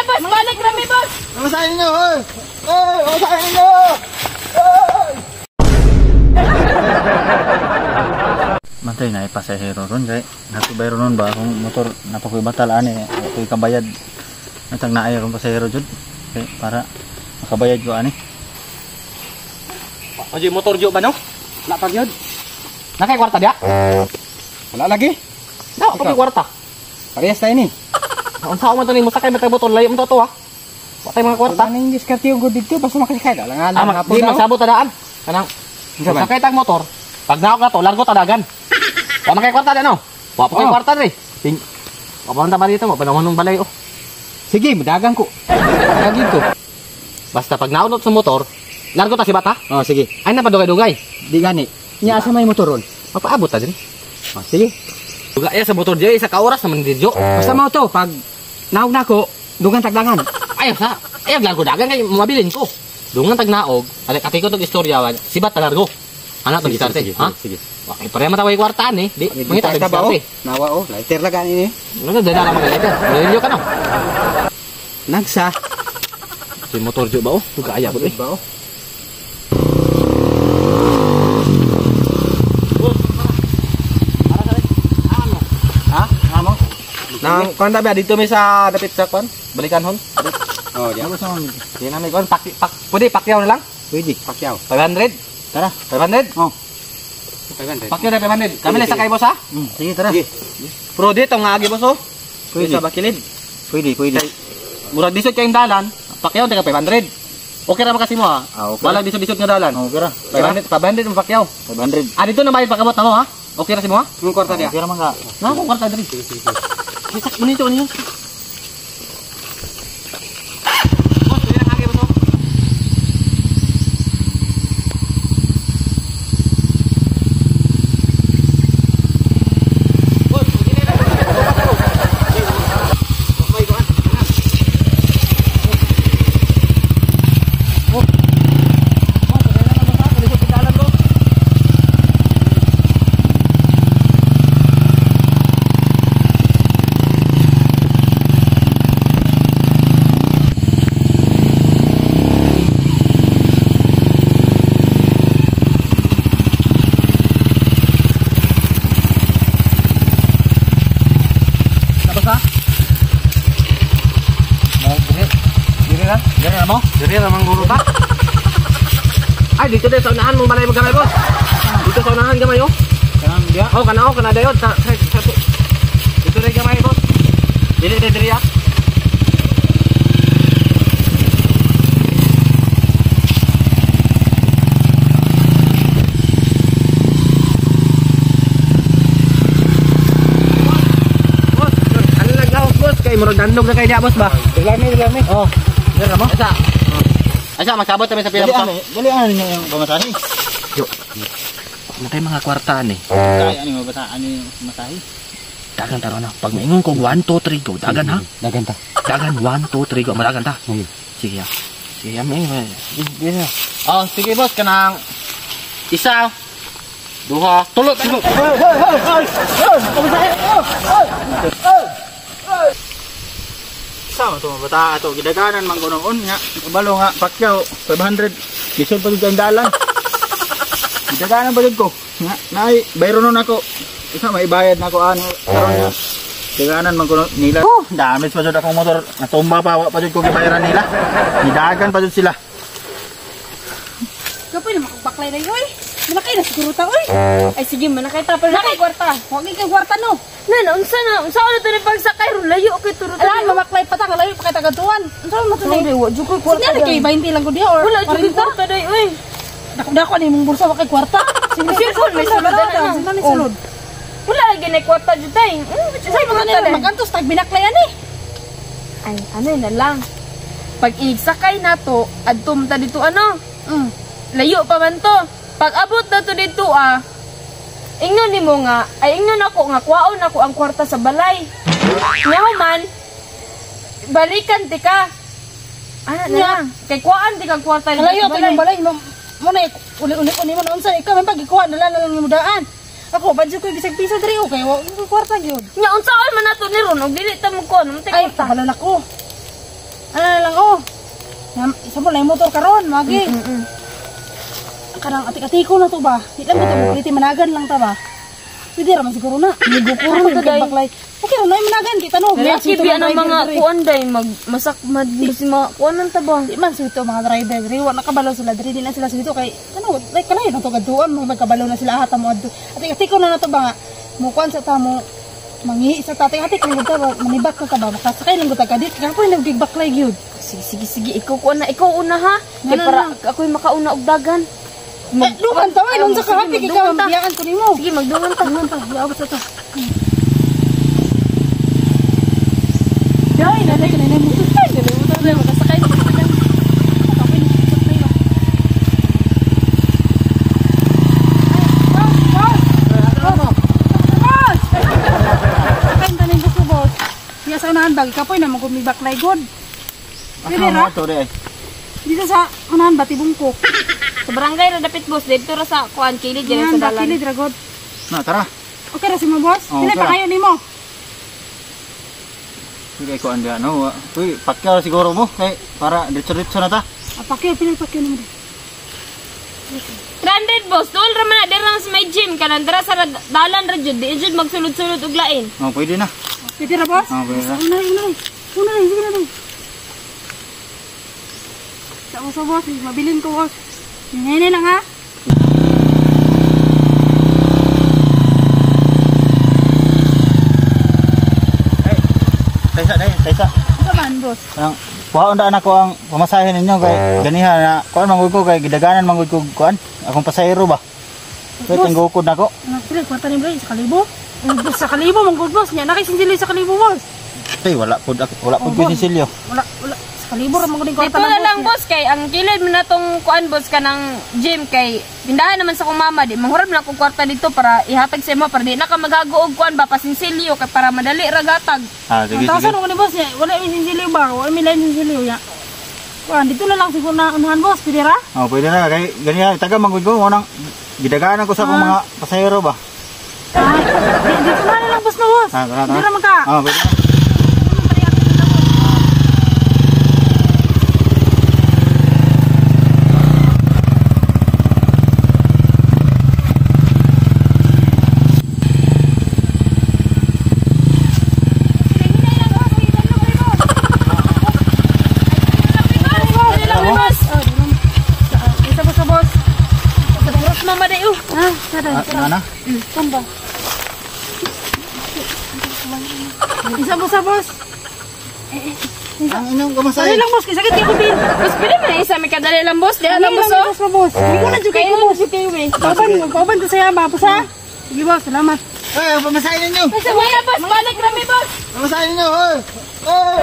boss! Balik kami, boss! Masahin nyo, hoy! Hoy! Masahin nyo! Mantay na ipasahero ron kay nakubay ron ba akong motor napakoy batal ani ako'y kabayad natang naay ron pasahero jud kay para makabayad ko ani. Ojo motor jo ba no? Na pa gyud. Nakay kwarta dia? Wala lagi. Na pa kwarta. Parehas tayo ni. Unsa man to ni musakay matay motor layo mo to ha? Watay mga kwarta. Ano yung diskarte yung good dito? Basta makasakay. Alang-alang Di magsabot tadaan. Kanang sakay tag motor. Pag naok na to, largo tadagan. Wa makay kwarta na no? Wa pa kay kwarta rin. Wa pa ba dito mo? Panahon ng balay oh. Sige, madagang ko. Lagi ko. Basta pag naunot sa motor, largo ta si bata. Oh, sige. Ay na pa dugay-dugay. Di gani. Nya asa may motor ron? Mapaabot ta din. Oh, sige. Dugay sa motor diay sa kaoras naman didyo. Basta mo to pag naog na ko, dugang tagdangan. Ayaw sa. Ayaw largo dagan kay mabilin ko. Dungan tag naog, ali katiko tog istorya si bata largo. Anak to gitarte, ha? Sige. Okay, pare mataway kwartaan eh. Di, mangita Kita ba oh? Nawa oh, lighter lang gani ni. Ano dala mo kay Dili ka no. Nagsa. Si motor jo ba oh? Tugaya ko eh. Ba oh? Ha? Amo? Nang kanta ba dito may sa dapit sa kon? Balikan hon. Oh, di. Ako sa mga Di na may kon pwede pakyaw na lang. Pwede, pakyaw. 500. tara. 500. Oh. 500. Pakyaw na 500. Kami na sakay boss ha. Sige tara. Sige. Pro dito nga agi boss oh. Pwede. Sa bakilid. Pwede. Murag disod kayong dalan. Pakyaw taga 500. Okay ra man kasi mo ha. Okay. Walang disod-disod nga dalan. Okay ra. 500 mo pakyaw. 500. Dito na bayad pagkabot na mo ha. Okay ra si mo ha. Yung kwarta dia. Okay ra man ka. Na ko kwarta diri. Isak mo nito niyo. Boss, pwede na agi boss oh. Diri ramang guru ta. Ay dito din sa unahan mong balay magkamay boss. Dito sa unahan gamay oh. Kanang dia. Oh kana dayon sa dito rin gamay boss. Diri ah. Boss, ano naglaos boss kay murag dandog na kay dia boss ba? Dilami. Oh. Dira mo? Asa magsabot kami sa pila boss. Dali ano yung pamasahe. Yo. Natay mga kwartaan eh. Kaya ano mabasaan yung pamasahe. Dagan taro na. Pag maingon ko 1 2 3 go, dagan ha. Dagan ta. Dagan 1 2 3 go, madagan ta. Sige ya. Sige may. Oh, sige boss kanang isa, duha, tulo. Sama to mabata ato gidaganan man kunon nga. Kabalo nga pakyaw 500. Bisod pa jud dalan. Gidaganan pa jud ko. Nga nay bayro nun ako. Isa may bayad na ko ano karon nga. Gidaganan man kunon nila. Damage pa jud akong motor. Natumba pa pa jud ko gibayaran nila. Gidagan pa jud sila. Kapag na makabaklay na yun, manakay na siguro ta, oy. Ay sige, manakay ta, pero nakay kwarta. Huwag kay kwarta, no. Unsa ano to ni pagsakay ron, layo kay turo. Alam, mamaklay pa ta, layo pa kay tagaduan. Unsa mo to ni? Jukoy kwarta. Sige, kay 20 lang ko diha or wala jukoy kwarta day, oy. Dako ni mong bulsa kay kwarta. Sige, may sulod na. Sino ni sulod? Wala lagi na kwarta jud tay. Say mo kanila magantos tag binaklayan ni. Ay, ano na lang. Pag igsakay nato, adtum ta dito ano? Layo pa man to. Pag abot na to dito ingnon nimo nga, ay ingnon ako nga kwaon ako ang kwarta sa balay. Ngaw man, balikan ti ka. Ana na. Kay kwaan ti kang kwarta sa balay. Layo pa yung balay mo na uli-uli ko nimo unsa ikaw man pagikuha na lang yung mudaan. Ako badyo ko gisag piso diri okay wa ko kwarta gyud. Nya unsaon man nato ni ron og dili ta mo kon, Ay, tahalan ako. Sabon na yung motor karon, magi. Karang atik-atiko na to ba? Di lang ito mo kuliti managan lang ta ba? Pwede raman siguro na. Nagupuro na Day. baklay. Okay ra na yung managan kita no. Lalaki biya ng mga kuan day magmasakmad si mga kuanan ta ba? Di man sito mga driver diri wa nakabalo sila diri di na sila sito kay ano like kalayo na to gaduan mo magkabalo na sila hata mo adto. Atik-atiko na na to ba nga. Mo kuan sa tamo mangi sa tatay-atik lang ta ba manibak ka ba makasakay lang gud kadit kapoy nagigbaklay gyud. Sige, ikaw kuan na, ikaw una ha. Kay para ako'y makauna og dagan. Duman ta man unsa ka happy kay ka biyaan ko nimo. Sige, magdungan ta. Duman ta, yaabot ta ta. Dai, nanay ka nanay mo. Ay, makasakay na kita lang. Iya sa unahan bag kapoy na magumi baklay god. Pwede Asa ra? mo to di ay? Dito sa unahan bati bungkok. Sa barangay ra dapit boss, dito ra sa kuan kilid dyan sa dalan. Kilid ra god. Na tara. Okay ra si mo boss. Oh, Sila okay pa ra. kayo nimo. Sige ko anda no. Uy, pakyaw siguro mo kay para diretso na ta. Apakyo pili pakyo nimo. 300 boss, tuol ra man na dira sa may gym kanan dira sa dalan ra jud, di jud magsulod-sulod og lain. Oh, pwede na. Pwede ra boss? Oh, pwede na. Unay, sige na dong. Sa boss, mabilin ko boss. Hinay lang ha. Taysa. Ano man boss? Ang kuhaon daan ako ang pamasahe ninyo kay ganiha na kuan mangud ko kay gidaganan mangud ko kuan akong pasahero ba. Kaya tinggukod nako. Ano pili kwarta ni Bray sa kalibo? Sa kalibo mong boss niya. Nakisinsilyo sa kalibo boss. Tay wala pud ko Cecilio. Wala. Sa kalibo ra mong Dito kwarta na lang boss kay ang kilid mo na tong kuan boss kanang gym kay pindahan naman sa kong mama di manghurab na akong kwarta dito para ihatag sa imo para di na ka magago og kuan ba pasinsilyo kay para madali ra gatag. Ah, sige Tawasan sige. ko ni boss niya. Wala may sinsilyo ba? Wala may lain sinsilyo ya. Kuan dito na lang siguro na unahan boss. Pwede ra? Oh, pwede na kay ganiha taga mangud ko mo nang gidaganan ko sa akong mga pasahero ba. Dito na lang boss na boss. Ah, tara. Hindi ra magka. Oh, pwede na. Isa boss sa boss. Boss mama day Ah, sada. Ana. Tamba. Isa boss sa boss. Ang inyong Dali pamasahe. lang boss, sakit kay Kubin. boss pwede man na isa may kadali lang boss di alam boss oh. Boss na boss. Hindi ko na juga Kayo ko boss. kayo eh. Kauban ko saya ba, boss ha? Sige boss, salamat. Ay, ang pamasahe ninyo. Sa wala boss balik kami boss. Pamasahe ninyo. Oy. Oh,